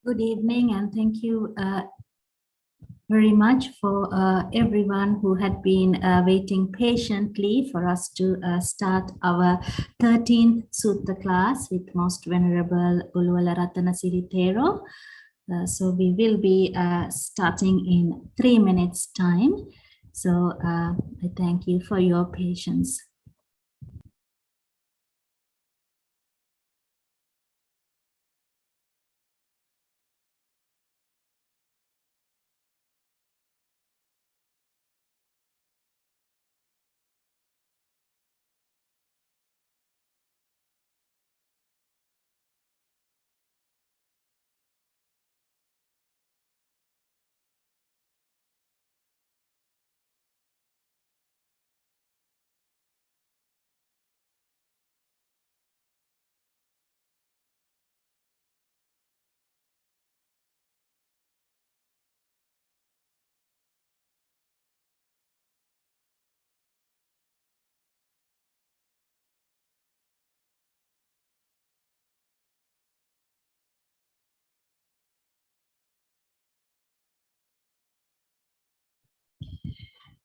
Good evening, and thank you very much for everyone who had been waiting patiently for us to start our 13th Sutta class with Most Venerable Buluwala Ratanasiri Thero. So we will be starting in 3 minutes time. So I thank you for your patience.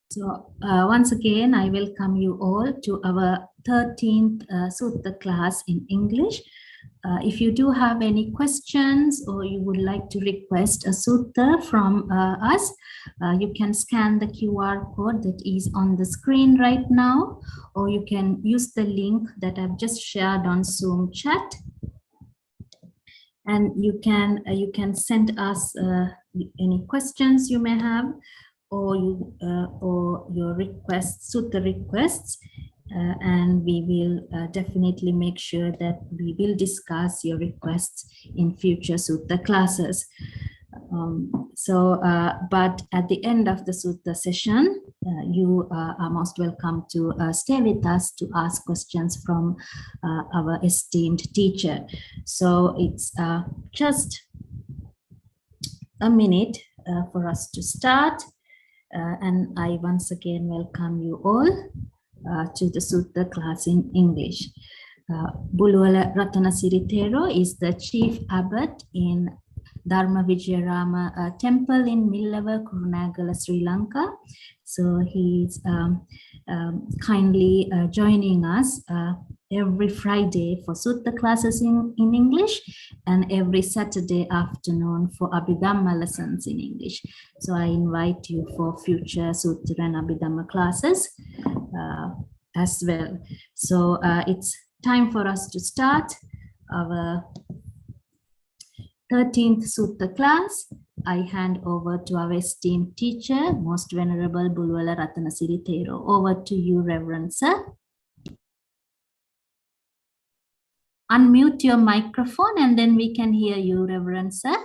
So once again, I welcome you all to our 13th Sutta class in English. If you do have any questions or you would like to request a sutta from us, you can scan the QR code that is on the screen right now, or you can use the link that I've just shared on Zoom chat. And you can send us any questions you may have, or your requests, sutta requests, and we will definitely make sure that we will discuss your requests in future sutta classes. But at the end of the sutta session, you are most welcome to stay with us to ask questions from our esteemed teacher. So it's just a minute for us to start. And I once again welcome you all to the Sutta class in English. Buluwala Ratanasiri Thero is the chief abbot in Dharma Vijayarama temple in Millava, Kurunagala, Sri Lanka. So he's kindly joining us every Friday for Sutta classes in English and every Saturday afternoon for Abhidhamma lessons in English. So I invite you for future Sutta and Abhidhamma classes as well. So it's time for us to start our 13th Sutta class. I hand over to our esteemed teacher, Most Venerable Buluwala Ratanasiri Thero. Over to you, Reverend Sir. Unmute your microphone and then we can hear you, Reverend Sir.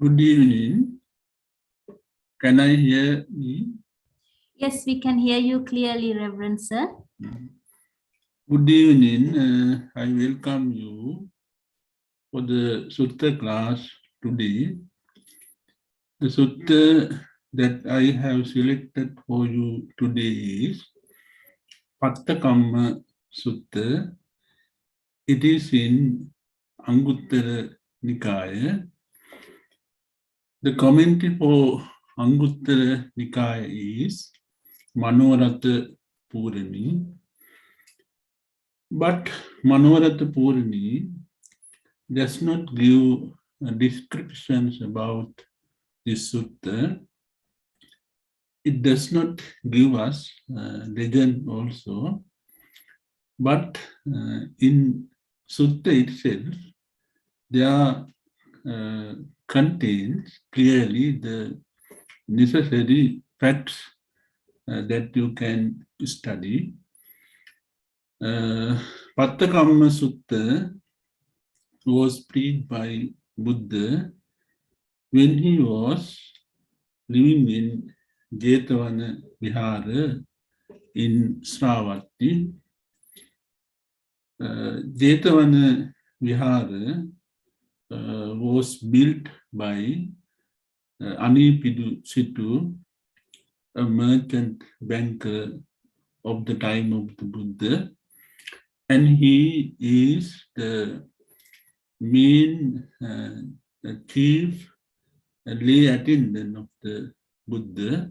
Good evening. Can I hear me? Yes, we can hear you clearly, Reverend Sir. Good evening. I welcome you for the Sutta class today. The Sutta that I have selected for you today is Pattakamma Sutta. It is in Anguttara Nikaya. The commentary for Anguttara Nikaya is Manoratha Purani. But Manoratha Purani does not give descriptions about this sutta. It does not give us legend also. But in sutta itself, there contains clearly the necessary facts that you can study. Pattakamma Sutta was preached by Buddha when he was living in Jetavana Vihara in Sravati. Jetavana Vihara was built by Anipidu Situ, a merchant banker of the time of the Buddha, and he is the main chief lay attendant of the Buddha,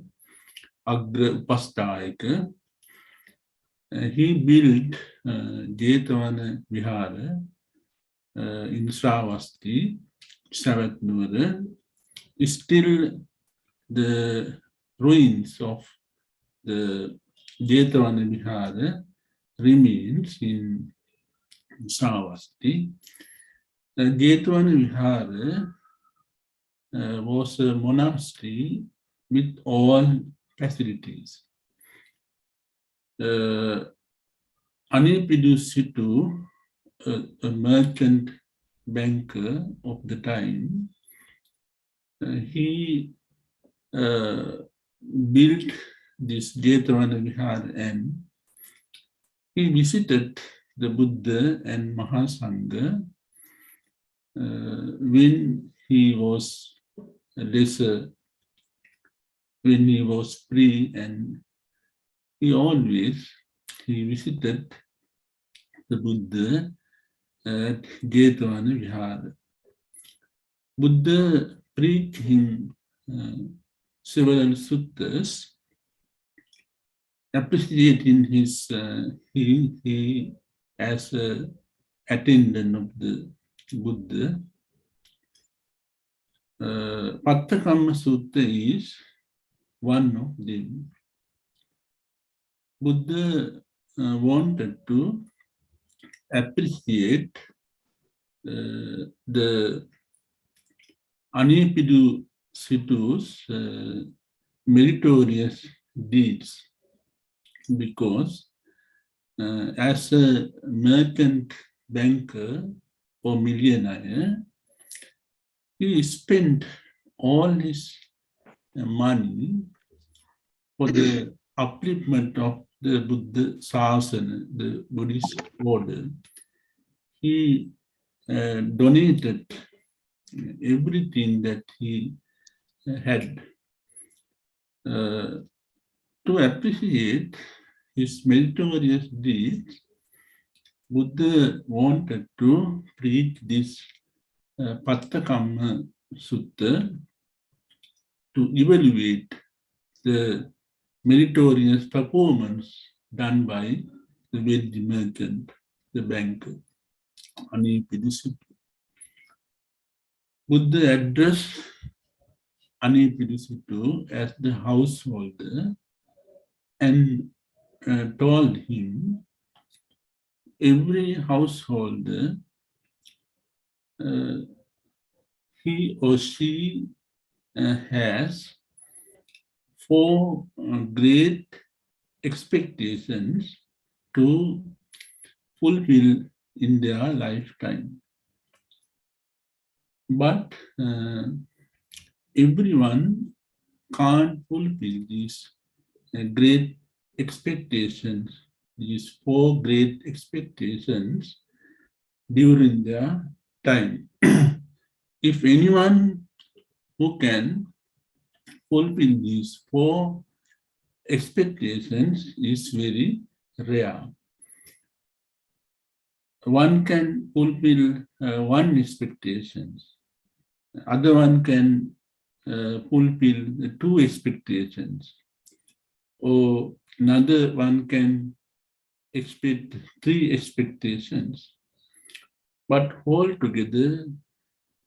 Agra Upastayaka. He built Jetavana Vihara in Sravasti, Savatnura. Still, the ruins of the Jetavana Vihara remains in Sravasti. Jetavana Vihara was a monastery with all facilities. Anipidu Situ, a merchant banker of the time, he built this Jetavana Vihar and he visited the Buddha and Mahasangha when he was lesser, when he was free, and he visited the Buddha at Jetavana Vihara. Buddha preached him several suttas, appreciating his he as an attendant of the Buddha. Pattakamma Sutta is one of them. Buddha wanted to appreciate the Anipidu Situ's meritorious deeds, because as a merchant banker or millionaire, he spent all his money for the upliftment of the Buddha Sasana, the Buddhist order. He donated everything that he had to appreciate his meritorious deeds. Buddha wanted to preach this Pattakamma Sutta to evaluate the meritorious performance done by the wealthy merchant, the banker, Anipidu Situ. Buddha addressed Anipidu Situ as the householder and told him every householder, he or she has four great expectations to fulfill in their lifetime. But everyone can't fulfill these great expectations, these four great expectations during their time. If anyone who can fulfill these four expectations is very rare. One can fulfill one expectation, other one can fulfill two expectations, or another one can expect three expectations. But altogether,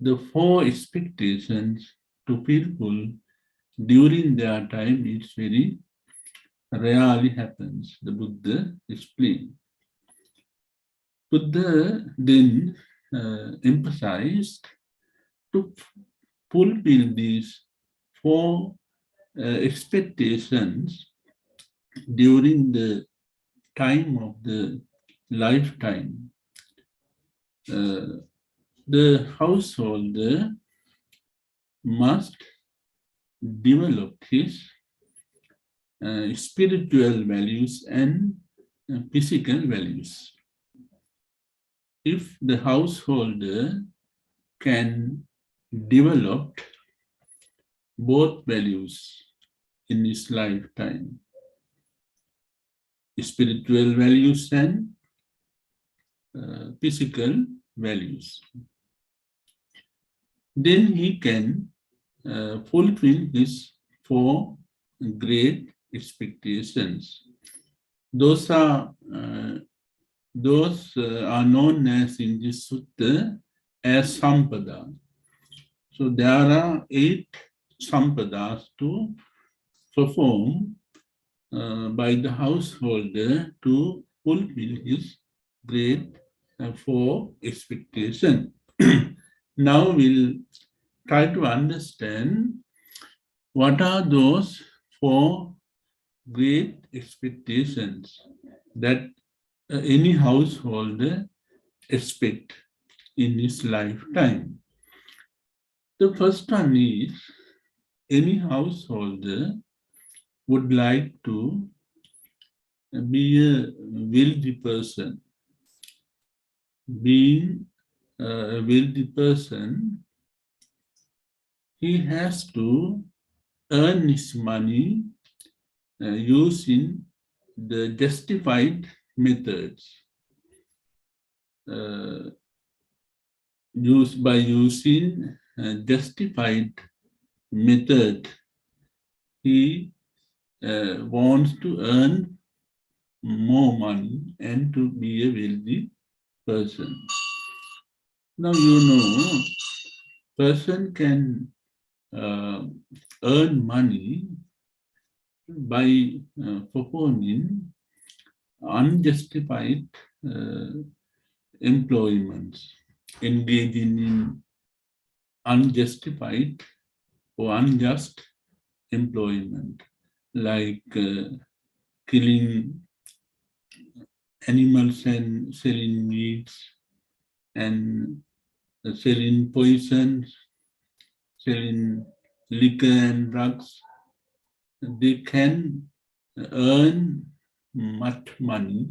the four expectations to fulfill during their time, it's very rarely happens, the Buddha explained. Buddha then emphasized to fulfill these four expectations during the time of the lifetime. The householder must develop his spiritual values and physical values. If the householder can develop both values in his lifetime, spiritual values and physical values, then he can fulfill his 4 great expectations. Those are known as in this sutta as sampada. So there are 8 sampadas to perform by the householder to fulfill his great 4 expectation. Now we'll try to understand what are those 4 great expectations that any householder expect in his lifetime. The first one is any householder would like to be a wealthy person. Being a wealthy person, he has to earn his money using the justified methods. By using justified method, he wants to earn more money and to be a wealthy person. Now person can earn money by performing unjustified employments, engaging in unjustified or unjust employment, like killing animals and selling meats and selling poisons, selling liquor and drugs. They can earn much money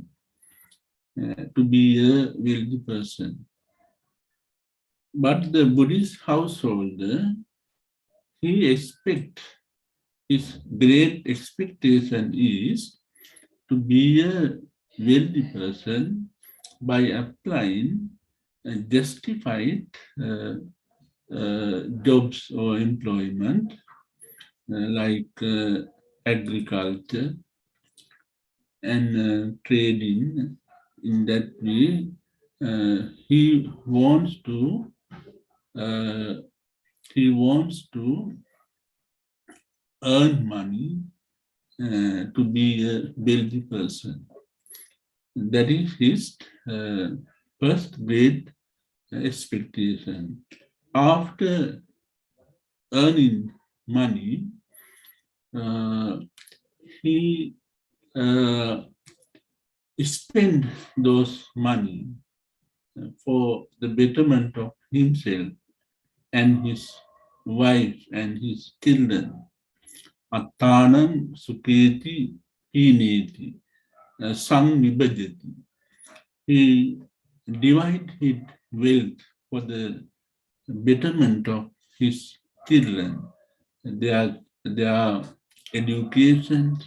to be a wealthy person. But the Buddhist householder, his great expectation is to be a wealthy person by applying justified jobs or employment like agriculture and trading. In that way, he wants to earn money to be a wealthy person. That is his first great expectation. After earning money, he spend those money for the betterment of himself and his wife and his children. Attanam suketi hineti samvibhajati. He divide his wealth for the betterment of his children, their education,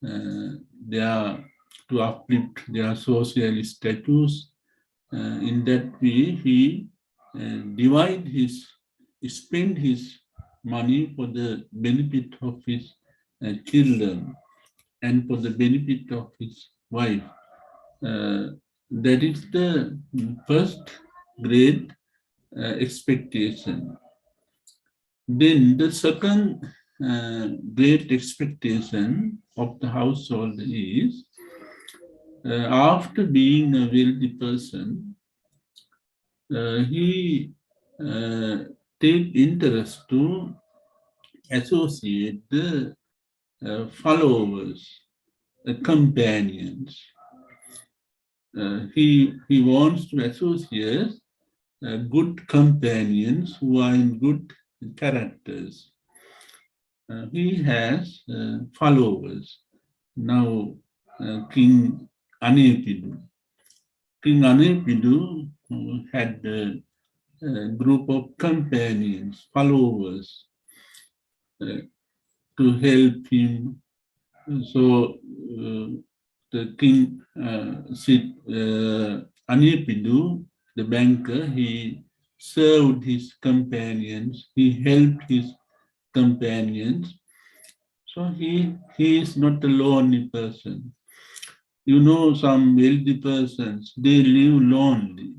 their to uplift their social status. In that way, he spend his money for the benefit of his children and for the benefit of his wife. That is the first great expectation. Then the second great expectation of the household is after being a wealthy person, he take interest to associate the followers, the companions. He wants to associate good companions who are in good characters. He has followers. Now, King Anepidu. King Anepidu had a group of companions, followers, to help him. So the king Anepidu, the banker, he served his companions, he helped his companions. So he is not a lonely person. You know, some wealthy persons, they live lonely.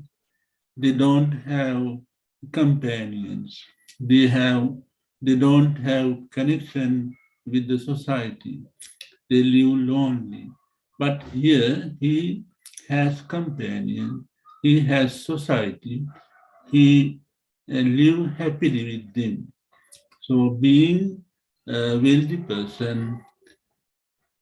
They don't have companions. They don't have connection with the society. They live lonely. But here he has companion, he has society, he live happily with them. So being a wealthy person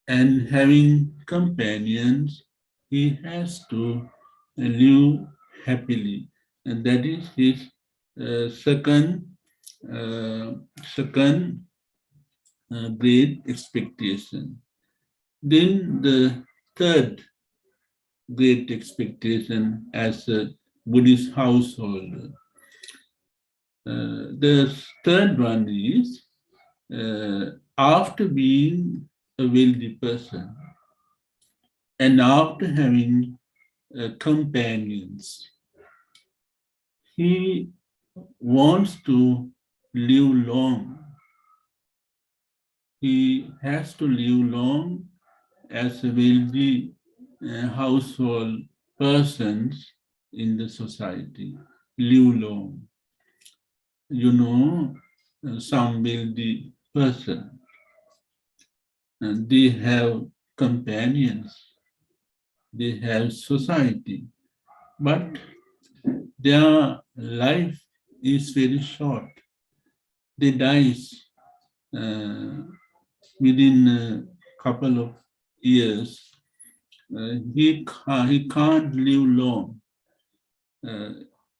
and having companions, he has to live happily, and that is his second second great expectation. Then the third great expectation as a Buddhist householder. The third one is after being a wealthy person and after having companions, he wants to live long. He has to live long as a wealthy household persons in the society. Live long. You know, some wealthy person, and they have companions, they have society, but their life is very short. They die within a couple of years. He can't live long.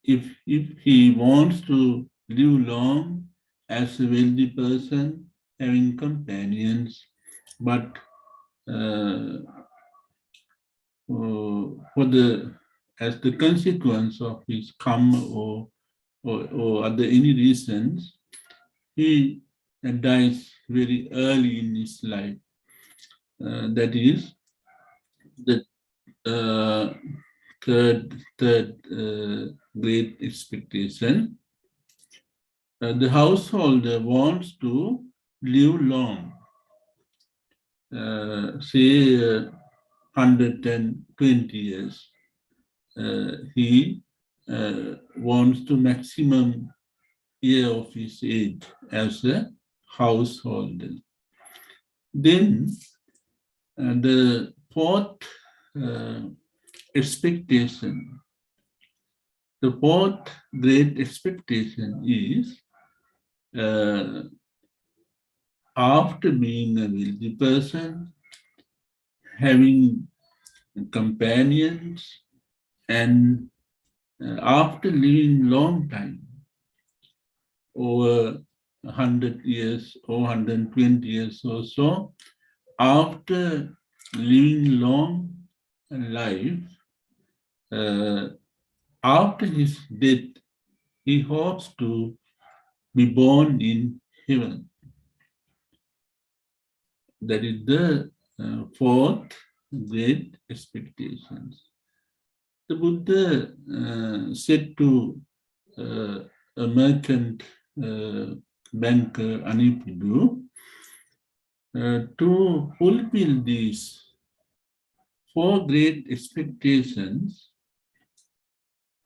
If he wants to live long as a wealthy person, having companions, but for the as the consequence of his karma or other any reasons, he dies very early in his life. That is the third great expectation. The householder wants to live long, say 120 years. He wants to maximum year of his age as a householder. Then the fourth expectation, the fourth great expectation is after being a wealthy person, having companions, and after living long time, over 100 years or 120 years or so, after living long life, after his death, he hopes to be born in heaven. That is the fourth great expectations. The Buddha said to a merchant banker Anipidu, to fulfill these four great expectations,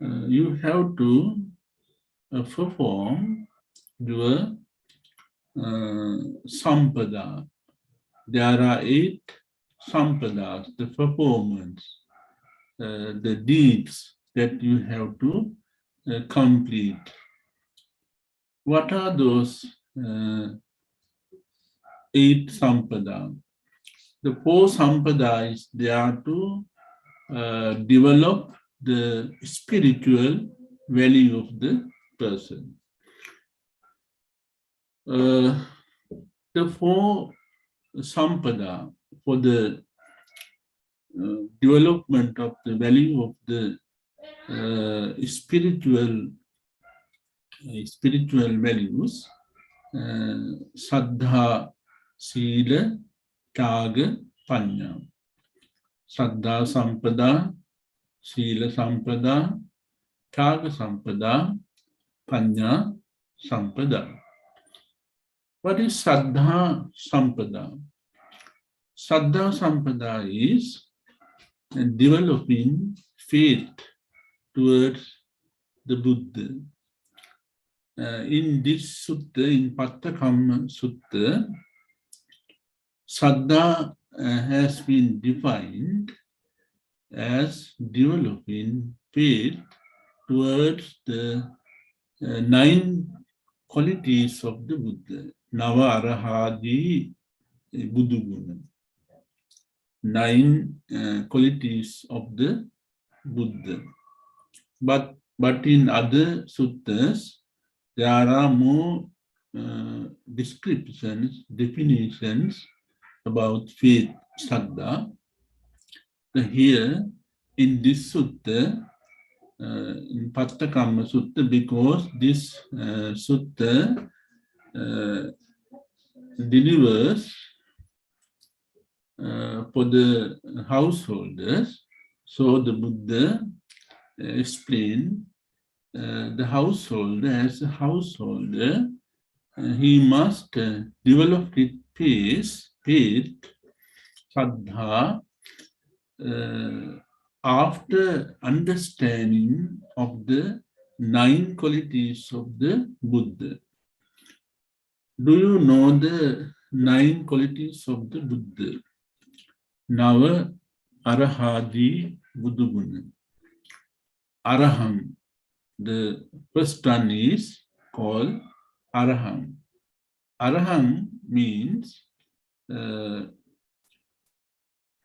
you have to perform your sampada. There are 8 sampadas, the performance, the deeds that you have to complete. What are those 8 sampada? The 4 sampada is there to develop the spiritual value of the person. The 4 sampada for the development of the value of the spiritual values, Saddha, Sila, Tyaga, Panya. Saddha Sampada, Sila Sampada, Tyaga Sampada, Panya Sampada. What is Saddha Sampada? Saddha Sampada is developing faith towards the Buddha. In this sutta, in Pattakamma Sutta, Saddha has been defined as developing faith towards the 9 qualities of the Buddha. Nava Arahadi Buddhaguna. 9 qualities of the Buddha. But in other suttas, there are more descriptions, definitions about faith, Saddha. Here in this sutta, in Pattakamma Sutta, because this sutta delivers for the householders, so the Buddha explained the householder as a householder, he must develop his faith, Saddha, after understanding of the 9 qualities of the Buddha. Do you know the 9 qualities of the Buddha? Nava Arahadi Buddhaguna. Araham. The first one is called Araham. Araham means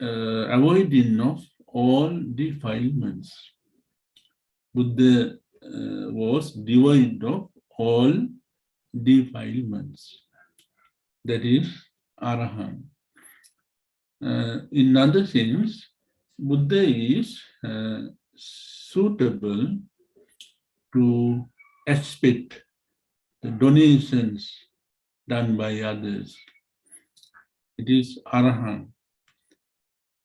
avoiding of all defilements. Buddha was devoid of all defilements. That is Araham. In other sense, Buddha is suitable to expect the donations done by others. It is Arahant.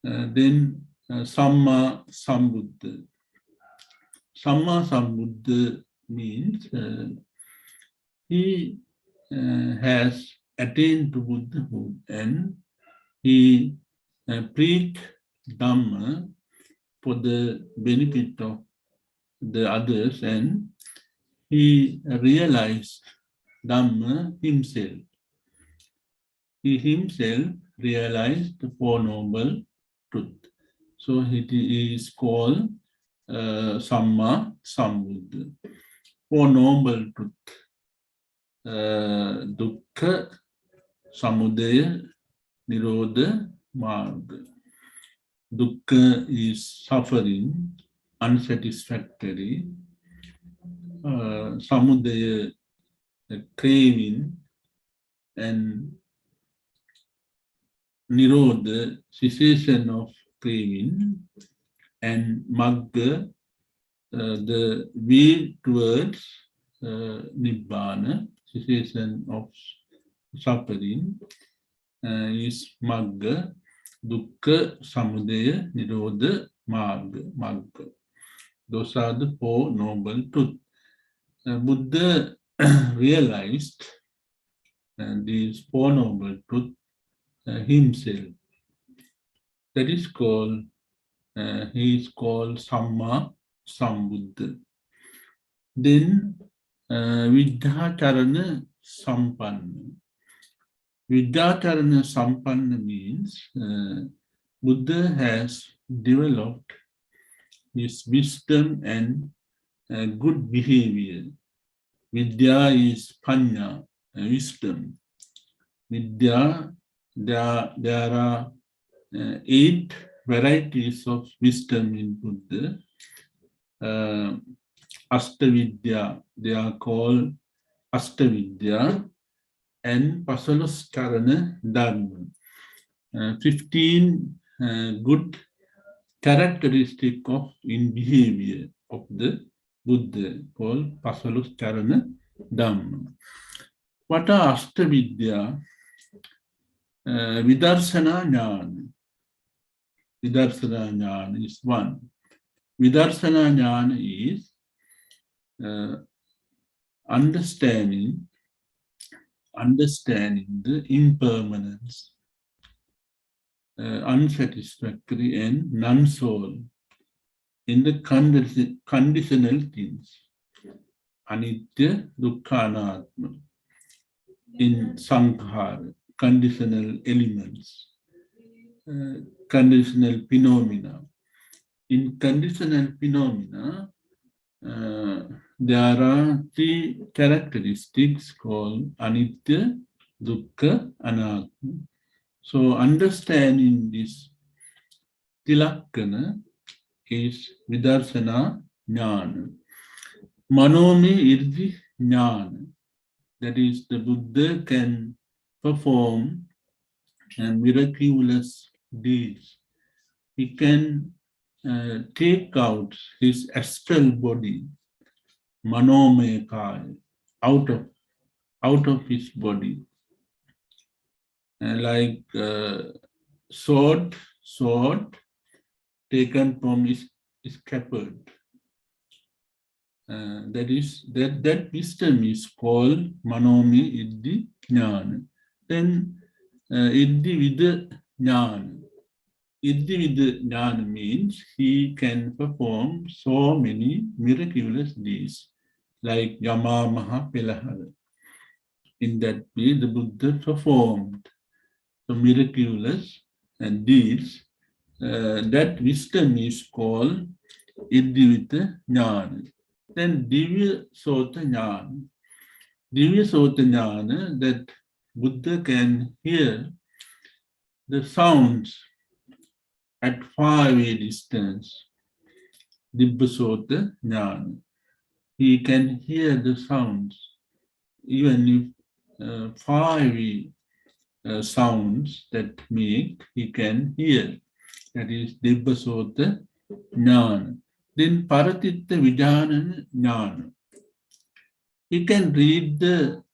Then Samma Sambuddha. Samma Sambuddha means he has attained to Buddhahood and he preached Dhamma for the benefit of the others, and he realized Dhamma himself. He himself realized the Four Noble Truths. So it is called Samma Sambuddha. Four Noble Truths. Dukkha, Samudaya, Nirodha, Marga. Dukkha is suffering, unsatisfactory. Samudaya, craving, and Nirodha, cessation of craving, and Magga, the way towards Nibbana, cessation of suffering, is Magga, Dukkha, Samudaya, Nirodha, Magga. Those are the Four Noble Truths. Buddha realized these Four Noble Truths himself. That is called, he is called Samma Sambuddha. Then Vidyacharana Sampanna. Vidyacharana Sampanna means Buddha has developed his wisdom and good behavior. Vidya is Panya, wisdom. Vidya, there are 8 varieties of wisdom in Buddha. Ashtavidya, they are called Ashtavidya, and Pasalaskarana Dharma. 15 good characteristic of in behavior of the Buddha called Pasalaskarana Dharma. What are Ashtavidya? Vidarsana Jnana. Vidarsana Jnana is one. Vidarsana Jnana is understanding the impermanence, unsatisfactory and non-soul in the conditional things. Anitya, dukkha, anatma. In sankhara, conditional elements, conditional phenomena. In conditional phenomena, there are three characteristics called anitya, dukkha, anatma. So understanding this tilakkana is vidarsana jnana. Manome irdi jnana. That is, the Buddha can perform miraculous deeds. He can take out his astral body, manomaya kaya, out of his body, like sword taken from his scabbard. That wisdom is called manome iddhi jnana. Then iddhi vidha jnana. Iddhi vidha jnana means he can perform so many miraculous deeds, like Yama Maha Pelahara. In that way, the Buddha performed the miraculous deeds. That wisdom is called iddhi vidha jnana. Then Divya Sota Jnana. Divya Sota Jnana, that Buddha can hear the sounds at far away distance. Divya Sota Jnana. He can hear the sounds, even if far away sounds that make, he can hear. That is Divya Sota Jnana. Then Paratitta Vijanana Jnana. He can read the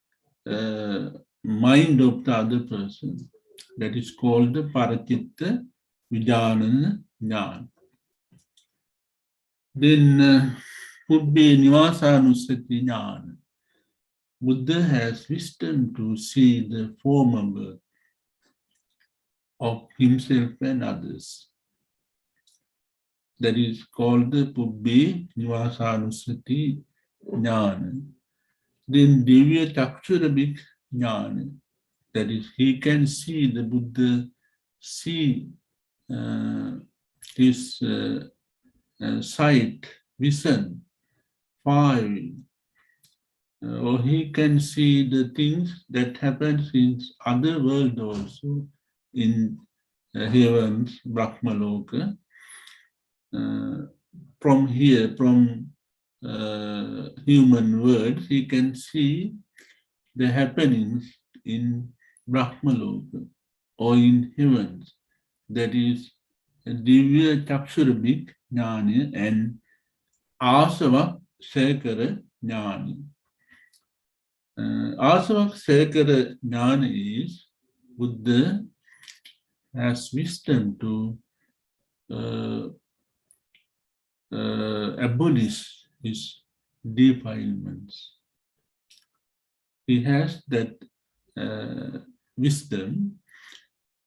mind of the other person. That is called the Parachitta Vijanana Jnana. Then Pubbhe Nivasanusati Jnana. Buddha has wisdom to see the former birth of himself and others. That is called the Pubbhe Nivasanusati Jnana. Then Divya Chakshurabhik Jnana. That is, he can see the Buddha, see his sight, vision, far away. Or he can see the things that happens in other world also, in heavens, Brahmaloka. From here, from human world, he can see the happenings in Brahmaloka or in heavens. That is Divya Chakshurabhik Jnana and Asava Sekara Jnana. Asava Sekara Jnana is Buddha has wisdom to abolish his defilements. He has that wisdom.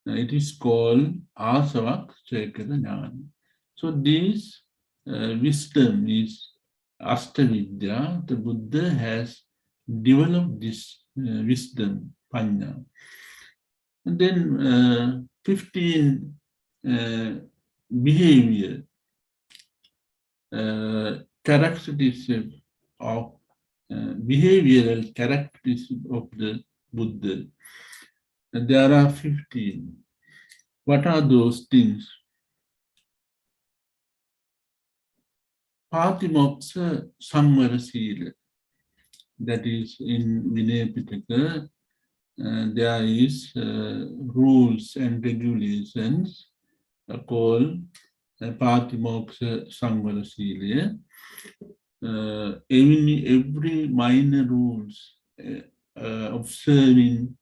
It is called Asavak Sekara Jnana. So this wisdom is Ashtavidya. The Buddha has developed this wisdom, Panya. And then 15 behavior characteristics of behavioral characteristics of the Buddha. And there are 15. What are those things? Patimokkha Samvara Sila. That is in Vinaya Pitaka. There is rules and regulations called Patimokkha Samvara Sila. Every minor rules, observing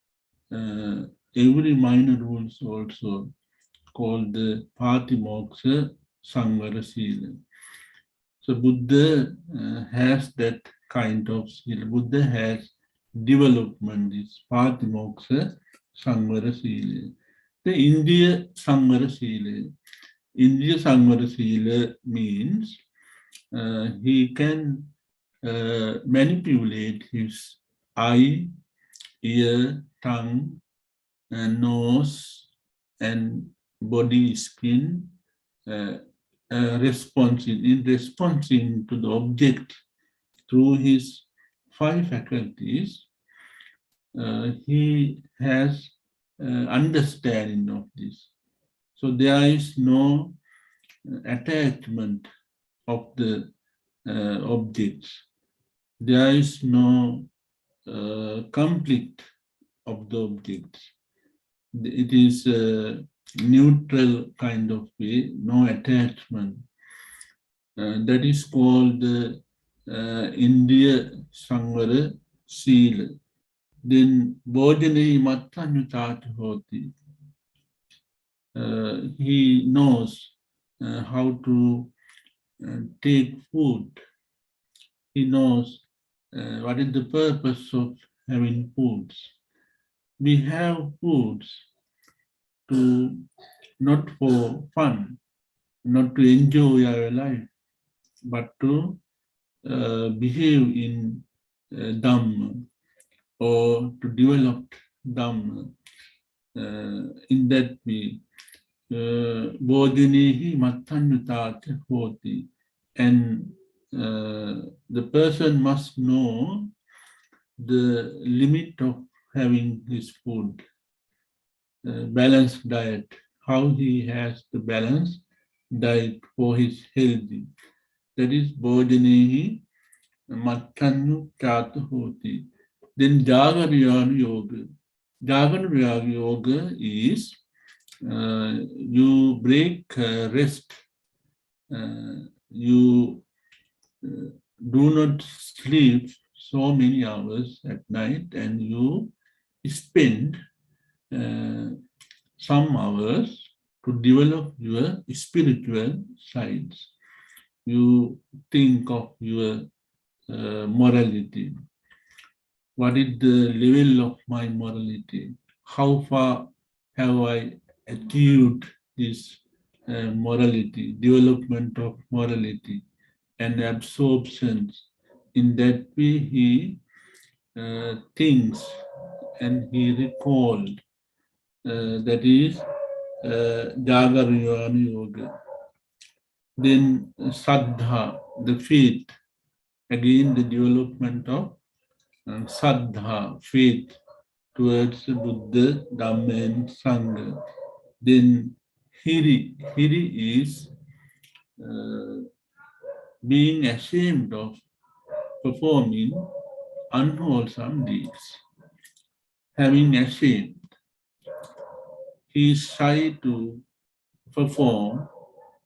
every minor rules also called the Patimokkha Samvara Sila. So Buddha has that kind of sila. Buddha has development, this Patimoksa Samvara Sila. The India Samvara Sila. India Samvara Sila means he can manipulate his eye, ear, tongue, and nose, and body, skin, responding to the object through his five faculties. He has understanding of this. So there is no attachment of the objects. There is no conflict of the objects. It is a neutral kind of way, no attachment. That is called the India Samvara Sila. Then Bojane Matanyutata Hoti. He knows how to take food. He knows what is the purpose of having foods. We have foods to not for fun, not to enjoy our life, but to behave in Dhamma or to develop Dhamma. In that way, Bodhinehi Matanyutata Hoti. And the person must know the limit of having his food, balanced diet, how he has the balanced diet for his healthy. That is Bodhinehi Matanyutata Hoti. Then Jagarayana Yoga. Jagarayana Yoga is you break rest. You do not sleep so many hours at night, and you spend some hours to develop your spiritual sides. You think of your morality. What is the level of my morality? How far have I achieved this morality, development of morality and absorptions? In that way, he thinks and he recalled. That is Jagarayana Yoga. Then Saddha, the faith. Again, the development of Saddha, faith towards Buddha, Dhamma, and Sangha. Then Hiri. Hiri is being ashamed of performing unwholesome deeds. Having ashamed, he is shy to perform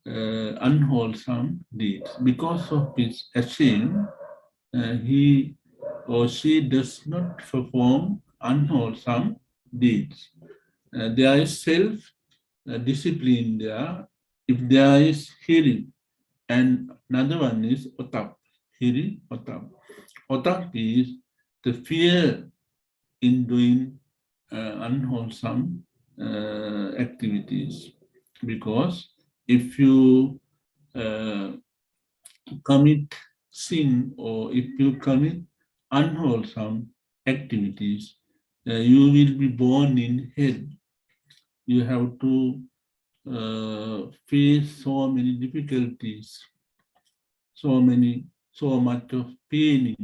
unwholesome deeds. Because of his shame, he or she does not perform unwholesome deeds. There is self-discipline there. If there is hiri, and another one is otap. Hiri, otap. Otap is the fear in doing unwholesome activities. Because if you commit sin or if you commit unwholesome activities, you will be born in hell. You have to face so many difficulties, so much of pain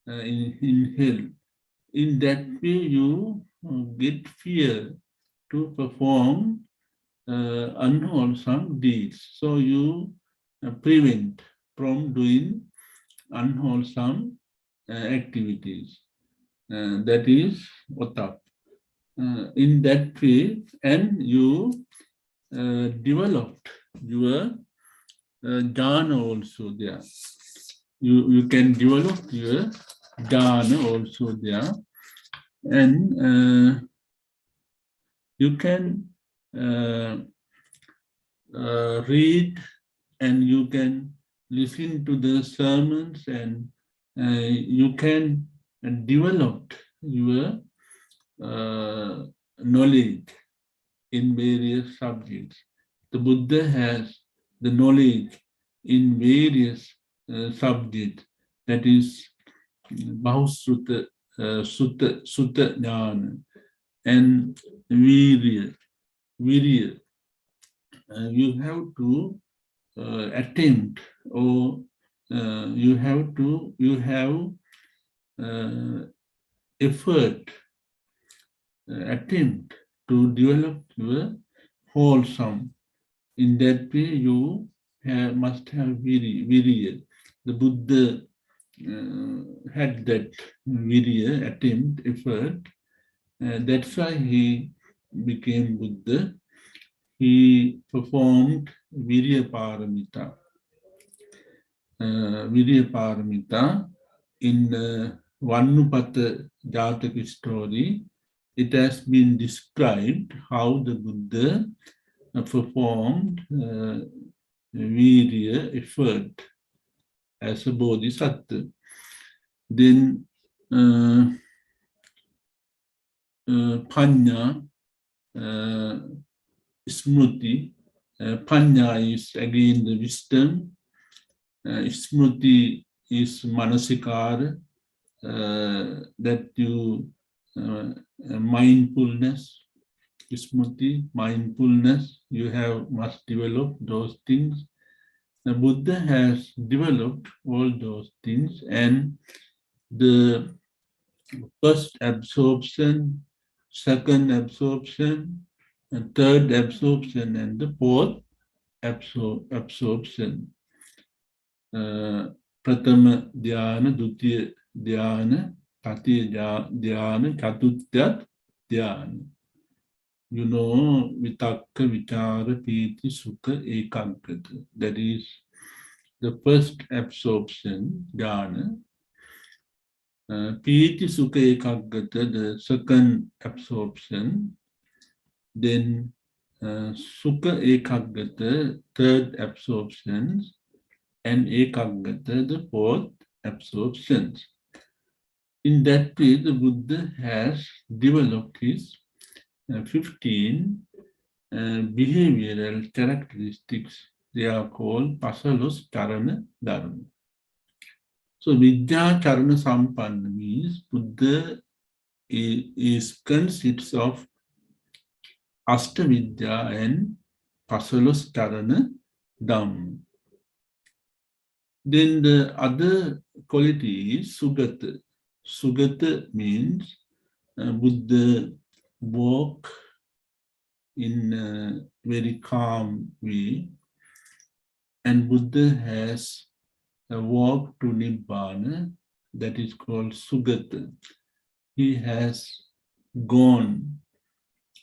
in hell. In that way, you get fear to perform unwholesome deeds. So you prevent from doing unwholesome activities. That is otap. In that way, and you developed your jhana also there. You can develop your jhana also there, and you can read and you can listen to the sermons and you can develop your knowledge in various subjects. The Buddha has the knowledge in various subjects. That is Bahusutta, Sutta Jnana, and Virya. Virya. You have to attempt, or you have effort, attempt to develop your wholesome. In that way, you must have virya. The Buddha had that virya, attempt, effort. That's why he became Buddha. He performed virya paramita. Virya paramita in Vannupata Jataka story. It has been described how the Buddha performed virya, effort, as a bodhisattva. Then panya, smruti. Panya is again the wisdom. Smruti is manasikara, that you mindfulness. Smruti, mindfulness, you must develop those things. The Buddha has developed all those things, and the first absorption, second absorption, and third absorption, and the fourth absorption. Pratama dhyana, dutiya dhyana, tatiya dhyana, chatutya dhyana. You know, vitakka, vichara, piti, sukha, ekaggata. That is the first absorption, jhana. Piti, sukha, ekaggata, the second absorption. Then sukha, ekaggata, third absorption. And ekaggata, the fourth absorption. In that way, the Buddha has developed his 15 behavioral characteristics. They are called Pasalos Charana Dharma. So Vidya Charana Sampanna means Buddha consists of Ashtavidya and Pasalos Charana Dhamma. Then the other quality is Sugata. Sugata means Buddha walk in a very calm way, and Buddha has a walk to Nibbana that is called Sugata. He has gone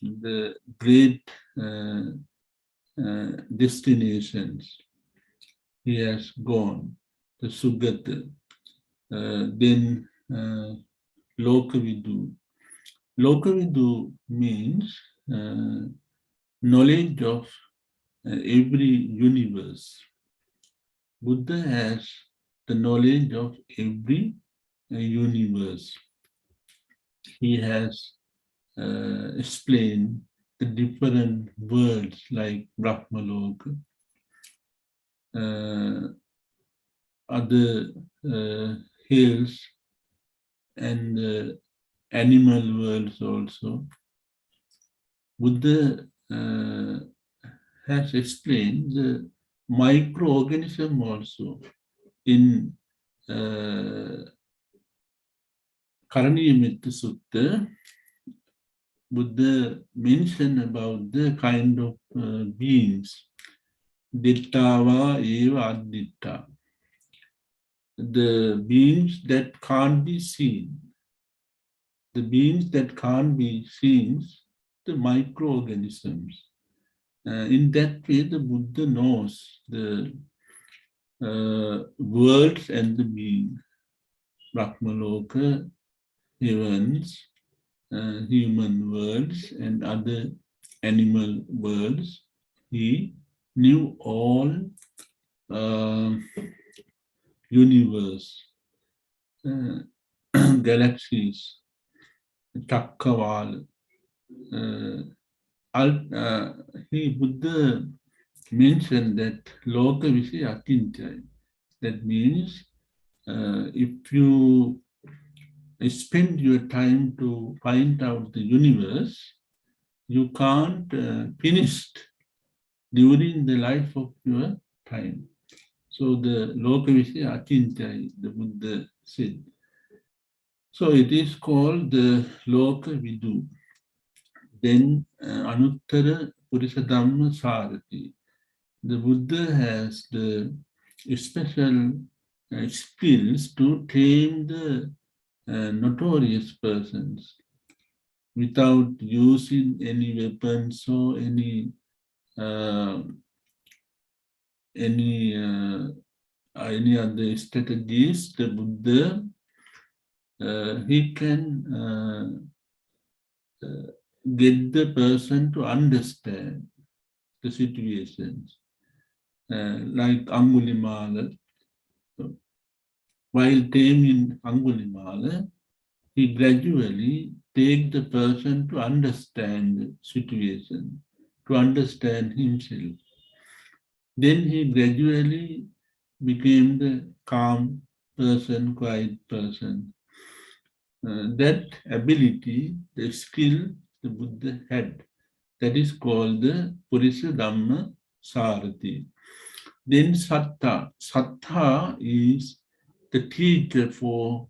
the great destinations. He has gone the Sugata. Then Lokavidu. Lokavidu means knowledge of every universe. Buddha has the knowledge of every universe. He has explained the different worlds like Brahmaloka, other hills, and animal worlds also. Buddha has explained the microorganism also in Karaniya Sutta. Buddha mentioned about the kind of beings, dittava eva additta, the beings that can't be seen. The beings that can't be seen, the microorganisms. In that way, the Buddha knows the worlds and the being, Brahmaloka, heavens, human worlds, and other animal worlds. He knew all universe. galaxies, Chakkaval. He Buddha mentioned that Loka Visi Atintya. That means if you spend your time to find out the universe, you can't finish during the life of your time. So the Lokavishya Achintya, the Buddha said. So it is called the Loka Vidu. Then Anuttara Purisadhamma Sarati. The Buddha has the special skills to tame the notorious persons without using any weapons or any uh, any other strategies. The Buddha he can get the person to understand the situations, like Angulimala. While taming Angulimala, he gradually take the person to understand the situation, to understand himself. Then he gradually became the calm person, quiet person. That ability, the skill the Buddha had, that is called the Purisa Dhamma Sarati. Then Satta. Satta is the teacher for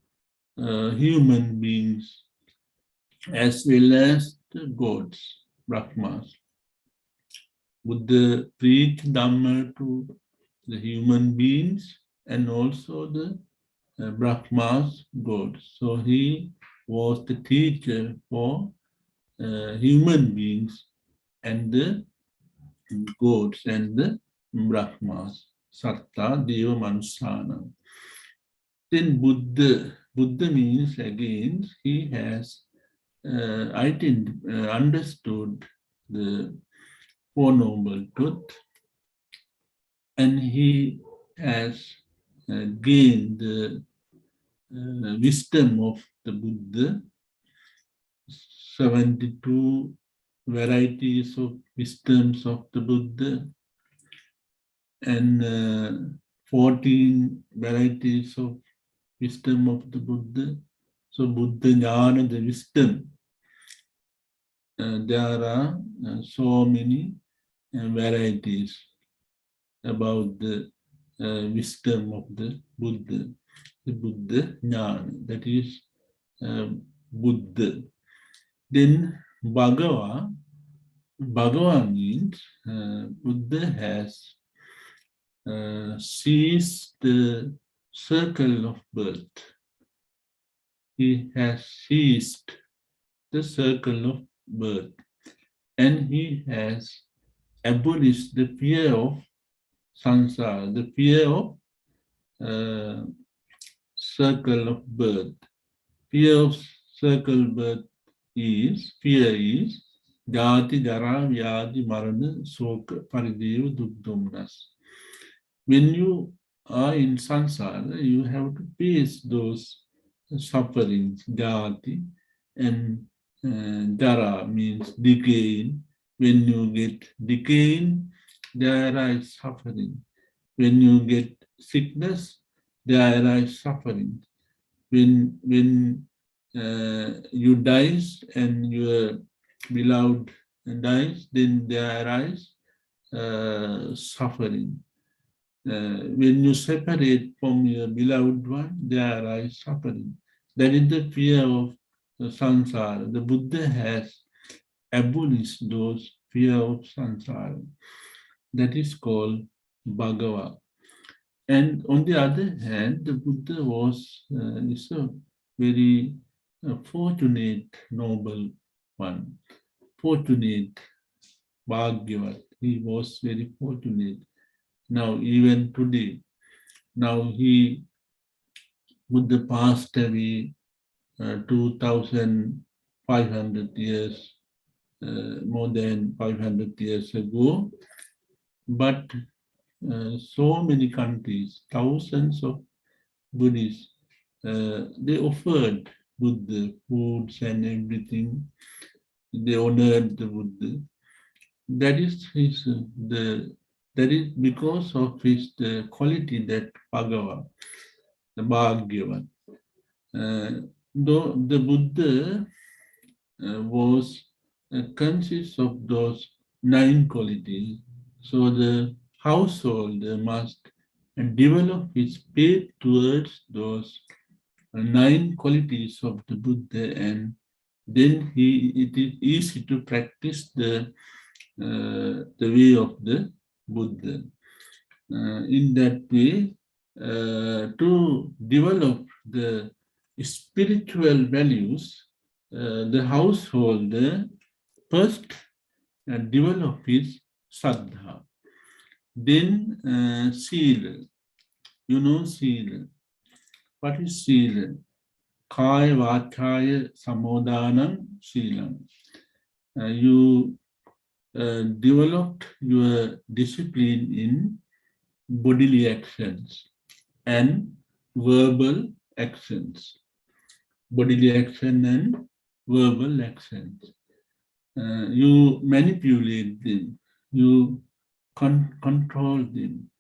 human beings as well as the gods, Brahmas. Buddha preached Dhamma to the human beings and also the Brahmas, gods. So he was the teacher for human beings and the gods and the Brahmas, Satta, Deva, Manusana. Then Buddha means again he has understood the Four Noble Truth, and he has gained the wisdom of the Buddha, 72 varieties of wisdoms of the Buddha, and 14 varieties of wisdom of the Buddha. So Buddha Jnana, the wisdom, there are so many varieties about the wisdom of the Buddha Jnana, that is Buddha. Then Bhagava means Buddha has seized the circle of birth. He has seized the circle of birth, and he has abolished the fear of samsara, the fear of circle of birth. Fear of circle birth fear is jati, jara, vyadi, marana, soka, parideva, dukdomnas. When you are in samsara, you have to face those sufferings, jati, and jara means decaying. When you get decaying, there arise suffering. When you get sickness, there arise suffering. When you dies and your beloved dies, then there arise suffering. When you separate from your beloved one, there arise suffering. That is the fear of the samsara. The Buddha has abolished those fear of samsara. That is called Bhagava. And on the other hand, the Buddha is a very fortunate, noble one. Fortunate, Bhagyavat. He was very fortunate. Now, even today, now Buddha passed away 2,500 years, more than 500 years ago. But so many countries, thousands of Buddhists they offered Buddha foods and everything. They honored the Buddha. That is his that is because of his the quality that Bhagava, the Bhagyavan. Though the Buddha was consists of those 9 qualities, so the householder must develop his faith towards those 9 qualities of the Buddha, and then it is easy to practice the way of the Buddha. In that way, to develop the spiritual values, the householder first develop his saddha, then sila. You know sila. What is sila? Kaya vachaya samodhanam silam. You developed your discipline in bodily actions and verbal actions. Bodily action and verbal actions. You manipulate them. You control them.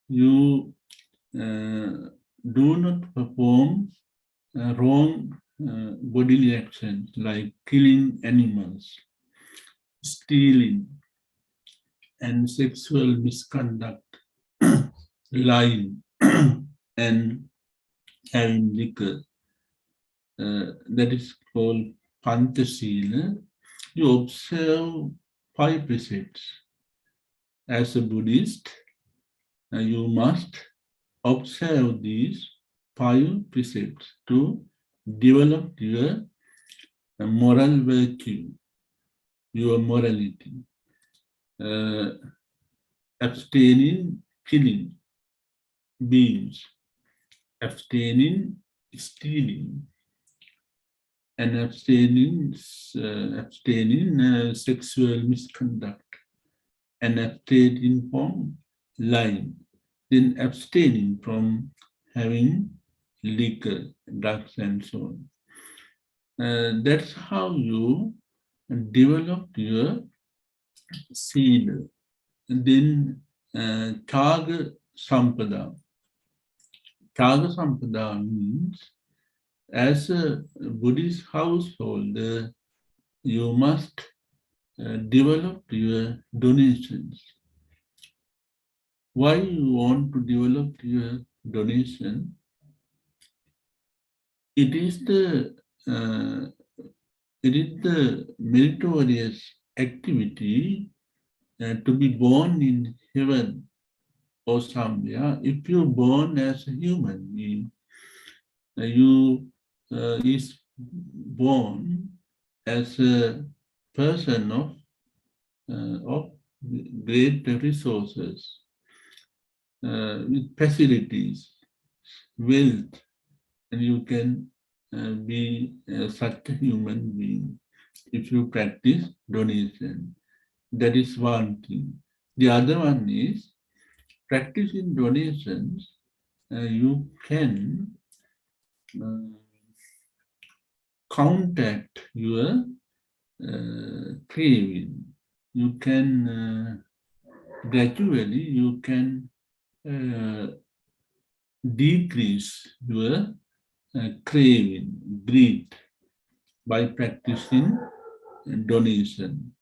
You do not perform wrong bodily actions like killing animals, stealing, and sexual misconduct, lying, and having liquor. That is called Panchasila. You observe 5 precepts. As a Buddhist, you must observe these 5 precepts to develop your moral virtue, your morality. Abstaining killing beings, abstaining stealing, and abstaining sexual misconduct, and abstaining from lying, then abstaining from having liquor, drugs, and so on. That's how you develop your seed. And then Thaga Sampada. Thaga Sampada means as a Buddhist household, you must develop your donations. Why you want to develop your donation? It is the meritorious activity to be born in heaven or somewhere. If you're born as a human being, you is born as a person of great resources, with facilities, wealth, and you can be such a human being if you practice donation. That is one thing. The other one is practicing donations. You can contact your craving. You can gradually you can decrease your craving, greed by practicing donation.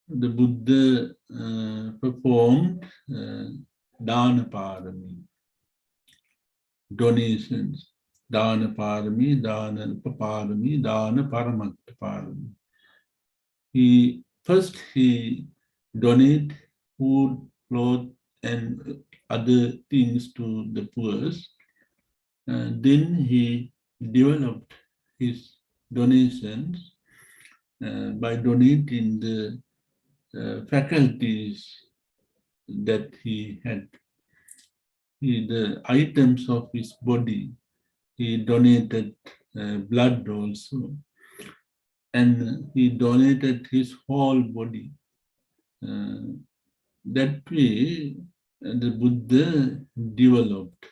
The Buddha performed dana parami, donations. Dana parami, dana paparami, dana paramatta parami. He donate food, clothes, and other things to the poor. Then he developed his donations by donating the faculties that he had, the items of his body. He donated blood also, and he donated his whole body. That way, the Buddha developed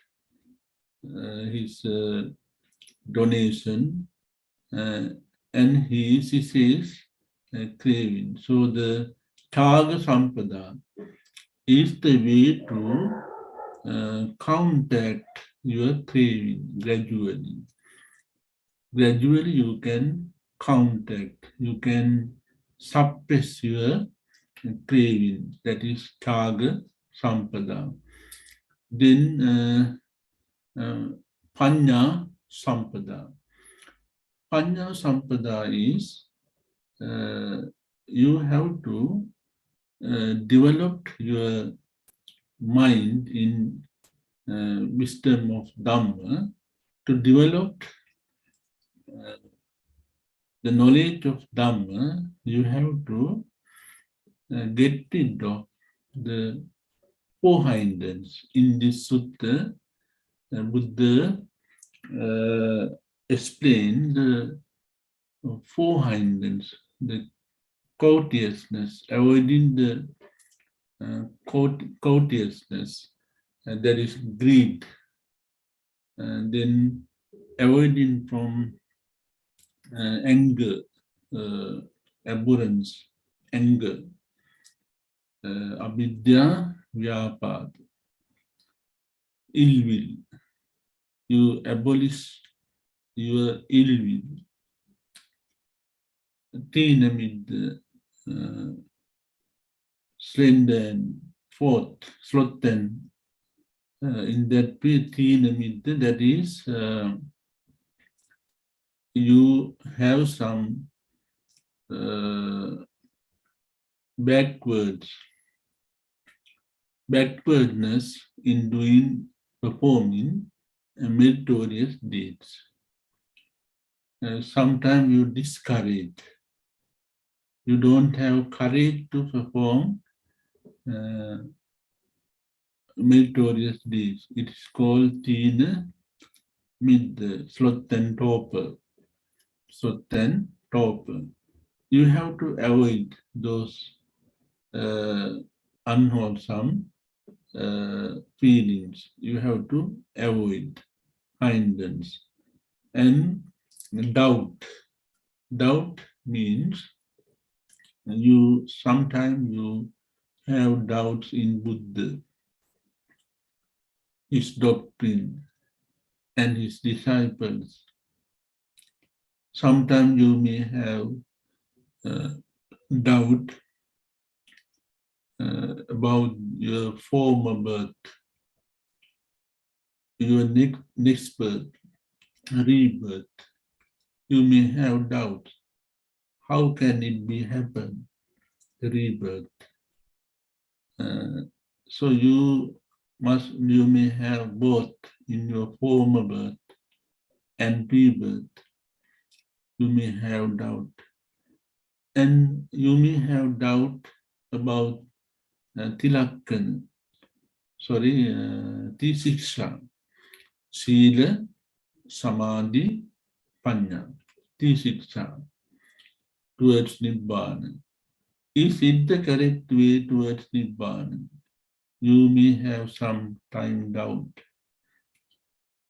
his donation, and he ceases craving. So the Thaga Sampada is the way to counteract your craving gradually. Gradually you can counteract, you can suppress your craving, that is Thaga Sampada. Then Panya Sampada. Panya Sampada is you have to develop your mind in wisdom of Dhamma. To develop the knowledge of Dhamma, you have to get rid of the four hindrances. In this sutta, Buddha explained the four hindrances, the courteousness, avoiding the courteousness, that is greed, and then avoiding from anger, abhorrence, anger, avidya, vyapada, ill will. You abolish your ill will. Tina mid slender and fourth, slotten. In that tina mid, that is, you have some backwardness in performing meritorious deeds. Sometimes you discourage. You don't have courage to perform meritorious deeds. It is called Tina mid, sloth and torpor. Sloth and torpor. You have to avoid those unwholesome feelings. You have to avoid hindrance. And doubt. Doubt means sometimes you have doubts in Buddha, his doctrine, and his disciples. Sometimes you may have doubt about your former birth, your next birth, rebirth. You may have doubts. How can it be happen, the rebirth? So you may have both in your former birth and rebirth. You may have doubt. And you may have doubt about Tilakkana, Tisiksha, Sila, Samadhi, Panya, Tisiksha, towards Nibbana. Is it the correct way towards Nibbana? You may have some time doubt.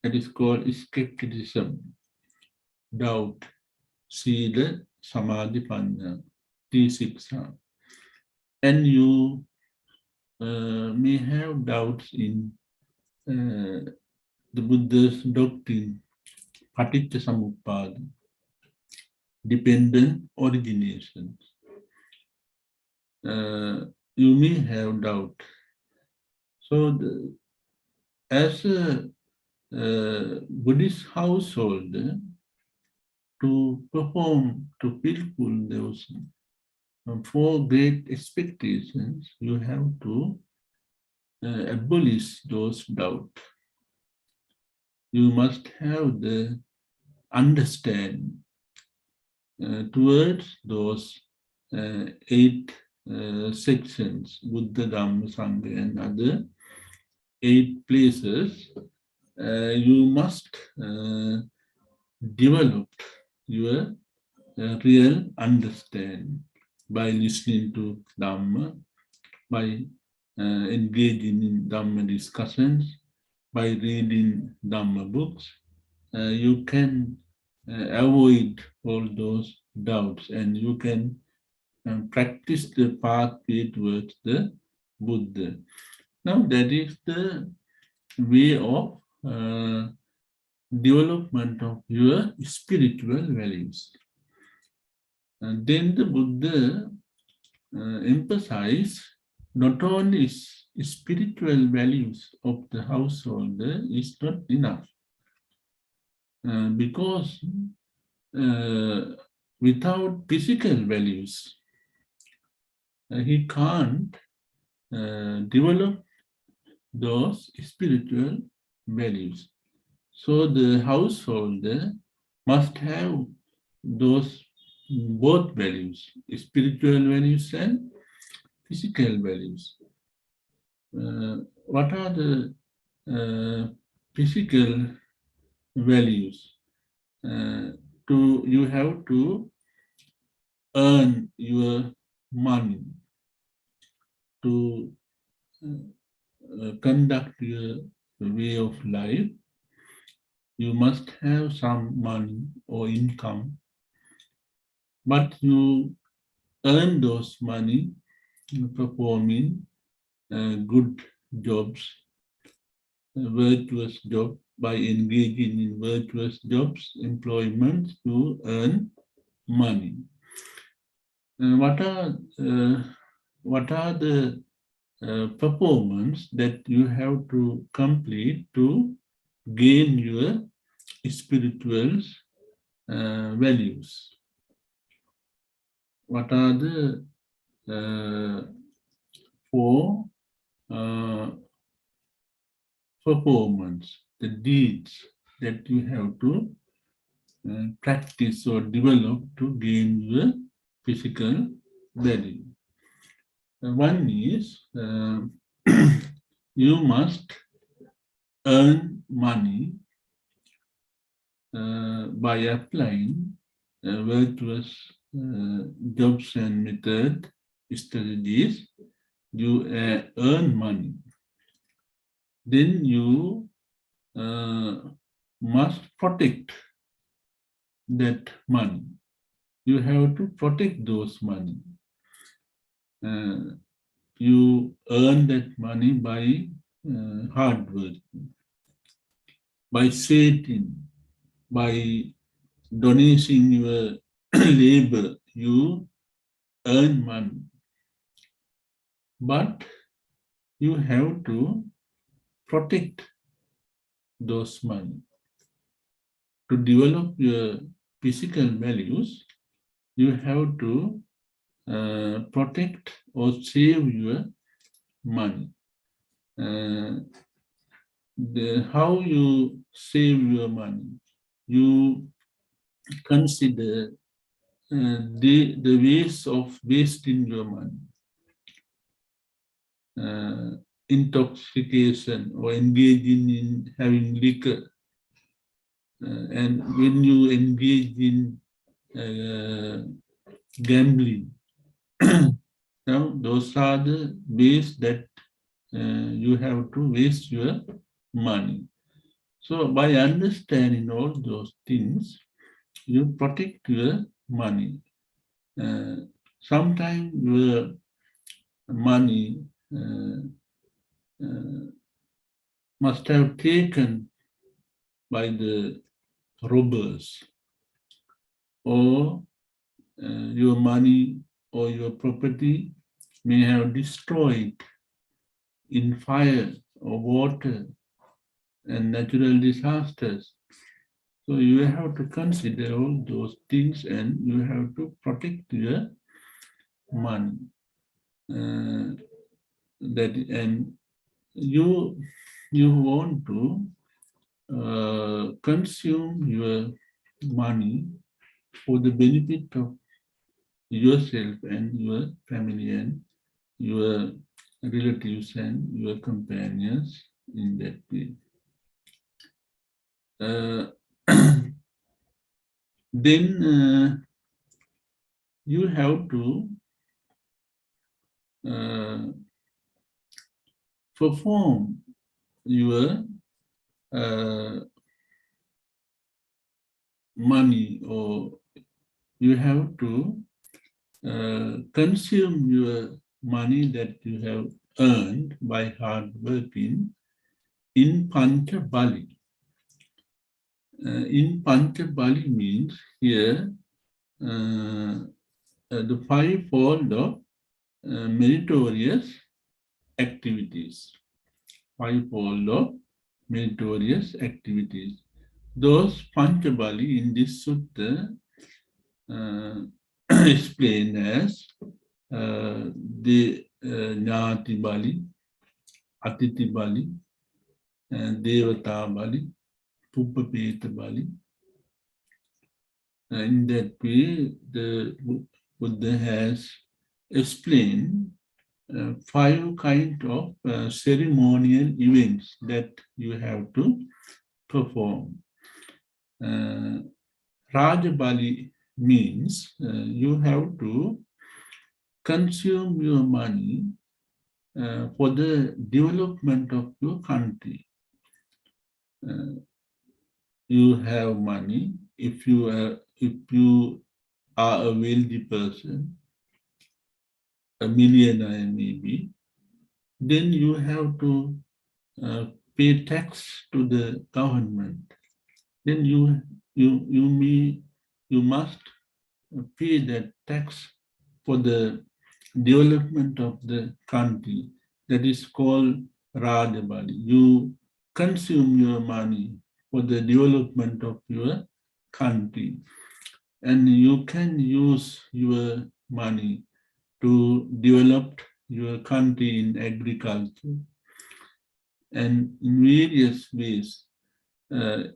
That is called skepticism, doubt, Sila, Samadhi, Panya, Tisiksha. And you may have doubts in the Buddha's doctrine, Paticca Samuppada, dependent originations. You may have doubt. So, as a Buddhist household, to fulfill those four great expectations, you have to abolish those doubts. You must have the understanding towards those 8 sections, Buddha, Dhamma, Sangha, and other 8 places. You must develop your real understanding by listening to Dhamma, by engaging in Dhamma discussions, by reading Dhamma books, you can avoid all those doubts, and you can practice the pathway towards the Buddha. Now that is the way of development of your spiritual values. And then the Buddha emphasized not only spiritual values of the householder is not enough, because without physical values, he can't develop those spiritual values. So the householder must have those both values, spiritual values and physical values. What are the physical values? You have to earn your money to conduct your way of life. You must have some money or income, but you earn those money performing good jobs, virtuous job, by engaging in virtuous jobs, employment to earn money. What are the performance that you have to complete to gain your spiritual values? What are the four performance, the deeds that you have to practice or develop to gain your physical value? One is you must earn money by applying virtuous jobs and method strategies. You earn money. Then you must protect that money. You have to protect those money. You earn that money by hard work, by saving, by donating your labor. You earn money, but you have to protect those money. To develop your physical values, you have to protect or save your money. How you save your money? You consider the ways of wasting your money. Intoxication or engaging in having liquor. And when you engage in gambling, now those are the ways that you have to waste your money. So by understanding all those things, you protect your money. Sometimes your money must have taken by the robbers, or your money or your property may have destroyed in fire or water and natural disasters. So you have to consider all those things, and you have to protect your money. And you want to consume your money for the benefit of yourself and your family and your relatives and your companions in that way. Then you have to perform your money, or you have to consume your money that you have earned by hard working in Pancha Bali. In Pancha Bali means here the fivefold of meritorious activities. Fivefold of meritorious activities. Those Panchabali in this sutta explained as the Jnati Bali, Atiti Bali, Devata Bali, Puppapeta Bali. In that way, the Buddha has explained five kind of ceremonial events that you have to perform. Rajabali means you have to consume your money for the development of your country. You have money. If you are a wealthy person, a millionaire maybe, then you have to pay tax to the government. Then you must pay that tax for the development of the country. That is called Rajabali. You consume your money for the development of your country, and you can use your money to develop your country in agriculture and in various ways to